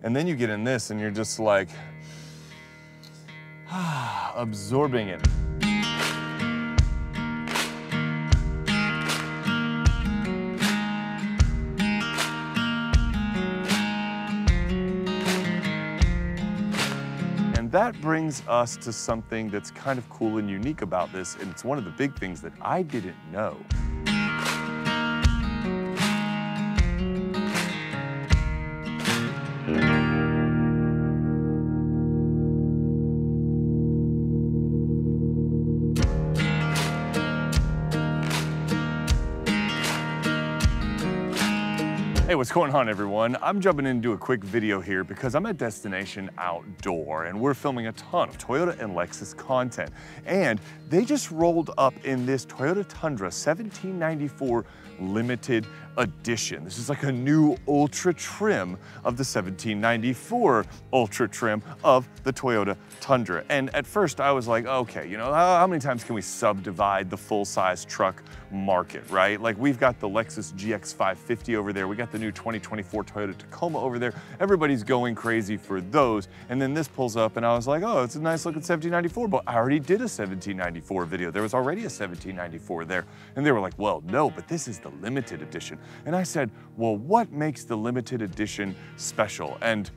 And then you get in this and you're just like, absorbing it. And that brings us to something that's kind of cool and unique about this, and it's one of the big things that I didn't know. Hey, what's going on, everyone? I'm jumping in to do a quick video here because I'm at Destination Outdoor and we're filming a ton of Toyota and Lexus content. And they just rolled up in this Toyota Tundra 1794 limited edition. This is like a new ultra trim of the 1794 ultra trim of the Toyota Tundra. And at first I was like, okay, you know, how many times can we subdivide the full-size truck market, right? Like we've got the Lexus GX550 over there. We got the new 2024 Toyota Tacoma over there. Everybody's going crazy for those. And then this pulls up and I was like, oh, it's a nice looking 1794, but I already did a 1794 video. There was already a 1794 there. And they were like, well, no, but this is the limited edition. And I said, well, what makes the limited edition special? And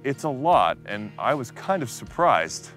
it's a lot, and I was kind of surprised.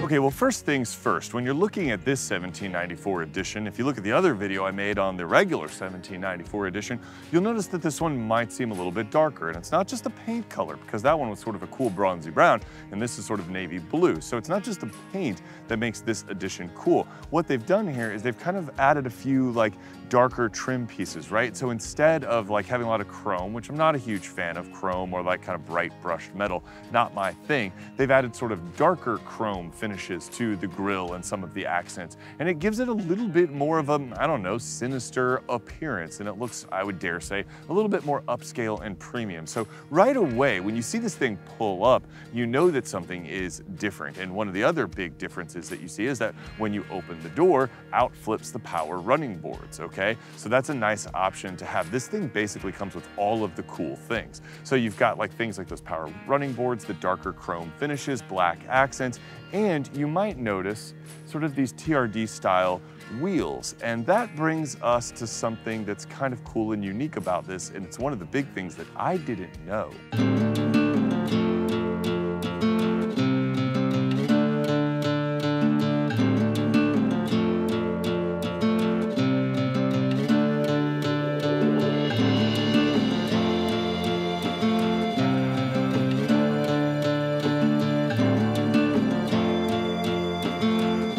Okay, well, first things first, when you're looking at this 1794 edition, if you look at the other video I made on the regular 1794 edition, you'll notice that this one might seem a little bit darker, and it's not just the paint color, because that one was sort of a cool bronzy brown, and this is sort of navy blue. So it's not just the paint that makes this edition cool. What they've done here is they've kind of added a few like darker trim pieces, right? So instead of like having a lot of chrome, which I'm not a huge fan of chrome or like kind of bright brushed metal, not my thing, they've added sort of darker chrome finishes to the grille and some of the accents. And it gives it a little bit more of a, I don't know, sinister appearance. And it looks, I would dare say, a little bit more upscale and premium. So right away, when you see this thing pull up, you know that something is different. And one of the other big differences that you see is that when you open the door, out flips the power running boards, okay? So that's a nice option to have. This thing basically comes with all of the cool things. So you've got like things like those power running boards, the darker chrome finishes, black accents, and you might notice sort of these TRD style wheels. And that brings us to something that's kind of cool and unique about this, and it's one of the big things that I didn't know.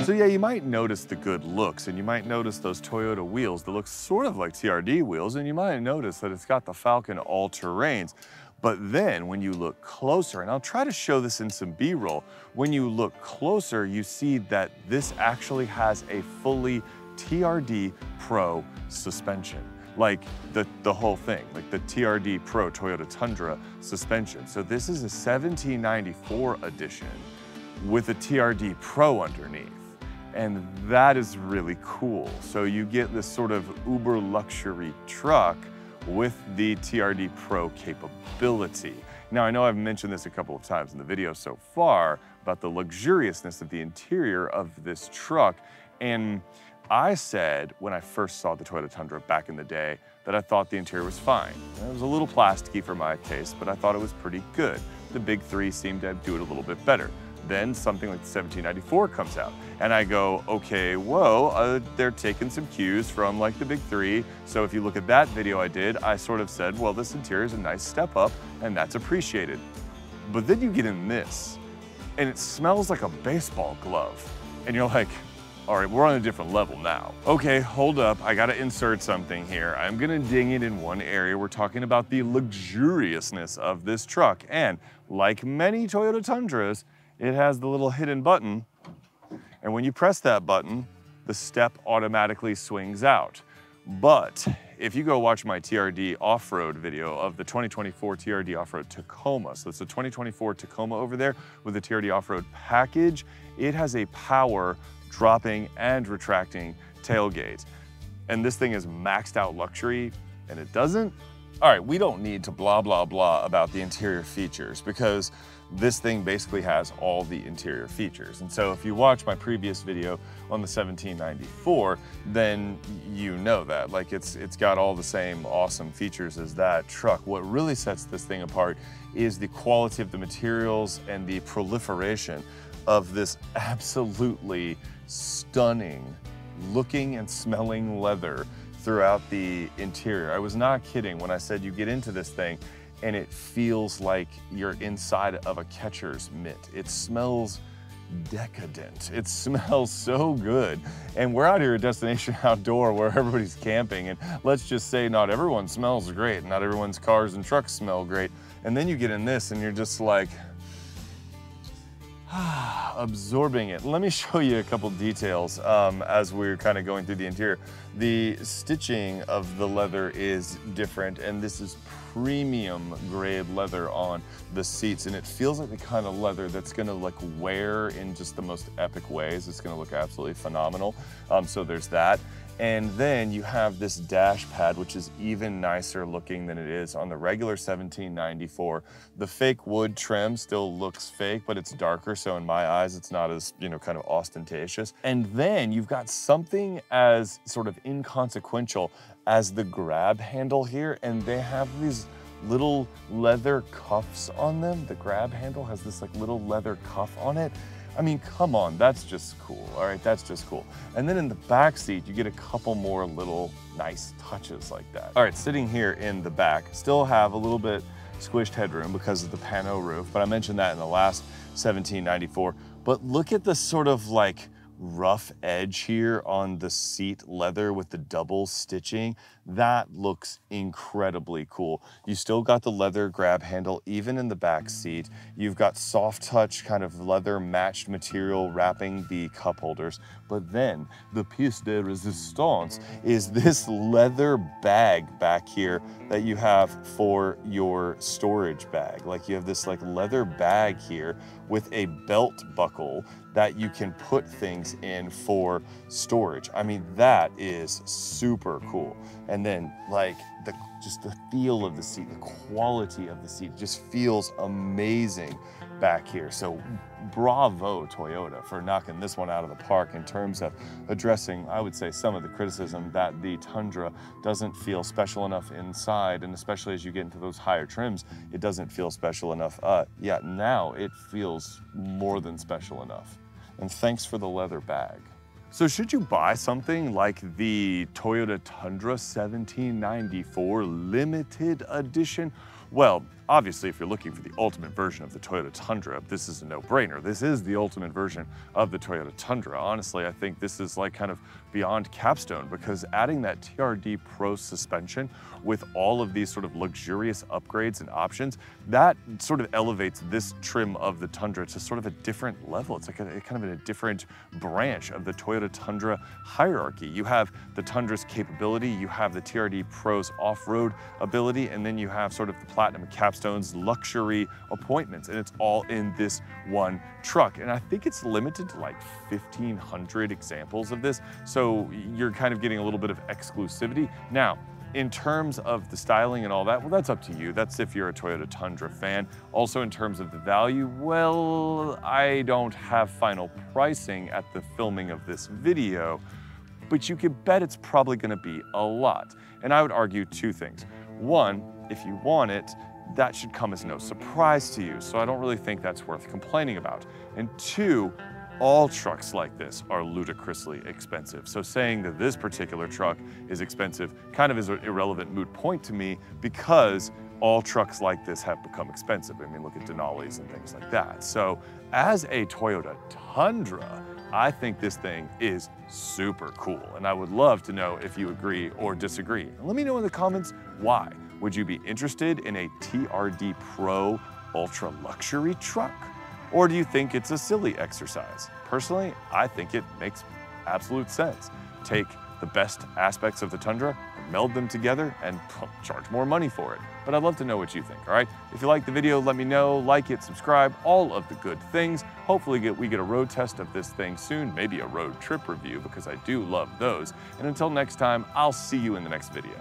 So yeah, you might notice the good looks, and you might notice those Toyota wheels that look sort of like TRD wheels, and you might notice that it's got the Falcon all-terrains. But then when you look closer, and I'll try to show this in some B-roll, when you look closer, you see that this actually has a fully TRD Pro suspension. Like the whole thing, like the TRD Pro Toyota Tundra suspension. So this is a 1794 edition with a TRD Pro underneath. And that is really cool. So you get this sort of uber luxury truck with the TRD Pro capability. Now, I know I've mentioned this a couple of times in the video so far about the luxuriousness of the interior of this truck. And I said when I first saw the Toyota Tundra back in the day that I thought the interior was fine. It was a little plasticky for my taste, but I thought it was pretty good. The big three seemed to do it a little bit better. Then something like the 1794 comes out, and I go, okay, whoa, they're taking some cues from like the big three. So if you look at that video I did, I sort of said, well, this interior is a nice step up, and that's appreciated. But then you get in this, and it smells like a baseball glove. And you're like, all right, we're on a different level now. Okay, hold up, I gotta insert something here. I'm gonna ding it in one area. We're talking about the luxuriousness of this truck. And like many Toyota Tundras, it has the little hidden button, and when you press that button, the step automatically swings out. But if you go watch my TRD off-road video of the 2024 TRD off-road Tacoma, so it's the 2024 Tacoma over there with the TRD off-road package, it has a power dropping and retracting tailgate. And this thing is maxed out luxury, and it doesn't. All right, we don't need to blah, blah, blah about the interior features because this thing basically has all the interior features. And so if you watch my previous video on the 1794, then you know that. Like it's got all the same awesome features as that truck. What really sets this thing apart is the quality of the materials and the proliferation of this absolutely stunning looking and smelling leather throughout the interior. I was not kidding when I said you get into this thing and it feels like you're inside of a catcher's mitt. It smells decadent. It smells so good. And we're out here at Destination Outdoor where everybody's camping, and let's just say not everyone smells great. Not everyone's cars and trucks smell great. And then you get in this and you're just like, absorbing it. Let me show you a couple details as we're kind of going through the interior. The stitching of the leather is different, and this is premium grade leather on the seats, and it feels like the kind of leather that's gonna like wear in just the most epic ways. It's gonna look absolutely phenomenal. So there's that. And then you have this dash pad, which is even nicer looking than it is on the regular 1794. The fake wood trim still looks fake, but it's darker, so in my eyes, it's not as, you know, kind of ostentatious. And then you've got something as sort of inconsequential as the grab handle here, and they have these little leather cuffs on them. The grab handle has this like little leather cuff on it. I mean, come on, that's just cool, all right? That's just cool. And then in the back seat, you get a couple more little nice touches like that. All right, sitting here in the back, still have a little bit squished headroom because of the pano roof, but I mentioned that in the last 1794. But look at the sort of like rough edge here on the seat leather with the double stitching. That looks incredibly cool. You still got the leather grab handle even in the back seat. You've got soft touch kind of leather matched material wrapping the cup holders. But then the piece de resistance is this leather bag back here that you have for your storage bag. Like you have this like leather bag here with a belt buckle that you can put things in for storage. I mean, that is super cool. And then like just the feel of the seat, the quality of the seat just feels amazing back here. So bravo Toyota for knocking this one out of the park in terms of addressing, I would say, some of the criticism that the Tundra doesn't feel special enough inside, and especially as you get into those higher trims, it doesn't feel special enough. Yeah, now it feels more than special enough. And thanks for the leather bag. So should you buy something like the Toyota Tundra 1794 limited edition? Well, obviously, if you're looking for the ultimate version of the Toyota Tundra, this is a no-brainer. This is the ultimate version of the Toyota Tundra. Honestly, I think this is like kind of beyond capstone, because adding that TRD Pro suspension with all of these sort of luxurious upgrades and options, that sort of elevates this trim of the Tundra to sort of a different level. It's like a kind of a different branch of the Toyota Tundra hierarchy. You have the Tundra's capability, you have the TRD Pro's off-road ability, and then you have sort of the Platinum Capstone's luxury appointments, and it's all in this one truck. And I think it's limited to like 1,500 examples of this, so you're kind of getting a little bit of exclusivity. Now, in terms of the styling and all that, well, that's up to you. That's if you're a Toyota Tundra fan. Also, in terms of the value, well, I don't have final pricing at the filming of this video, but you can bet it's probably gonna be a lot. And I would argue two things. One, if you want it, that should come as no surprise to you, so I don't really think that's worth complaining about. And two, all trucks like this are ludicrously expensive. So saying that this particular truck is expensive kind of is an irrelevant moot point to me, because all trucks like this have become expensive. I mean, look at Denali's and things like that. So as a Toyota Tundra, I think this thing is super cool, and I would love to know if you agree or disagree. And let me know in the comments why. Would you be interested in a TRD Pro ultra luxury truck? Or do you think it's a silly exercise? Personally, I think it makes absolute sense. Take the best aspects of the Tundra and meld them together and charge more money for it. But I'd love to know what you think, all right? If you like the video, let me know, like it, subscribe, all of the good things. Hopefully we get a road test of this thing soon, maybe a road trip review, because I do love those. And until next time, I'll see you in the next video.